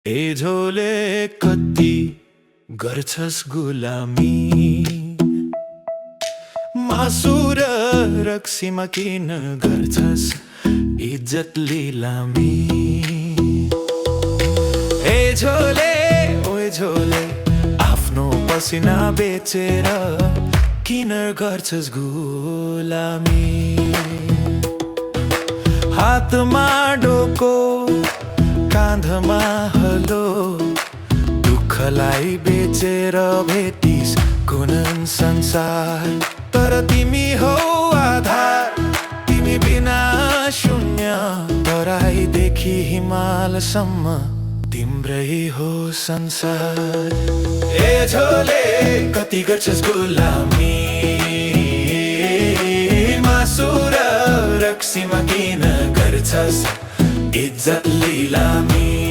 ए झोले कति गर्छस् गुलामी, मासु र रक्सीमा किन गर्छस् इज्जत लिलामी। ए झोले ओए झोले आफ्नो पसिना बेचेर किन गर्छस् गुलामी। हातमा डोको काँधमा हलो, दुःखलाई बेचेर भेटिस कुनन संसार। तर तिमी हौ आधार, तिमी बिना शून्य, तराईदेखि हिमालसम्म तिम्रै हो संसार। ए झोले कति गर्छस् गुलामी, मासु र रक्सीमा किन गर्छस् इज्जत लिलामी।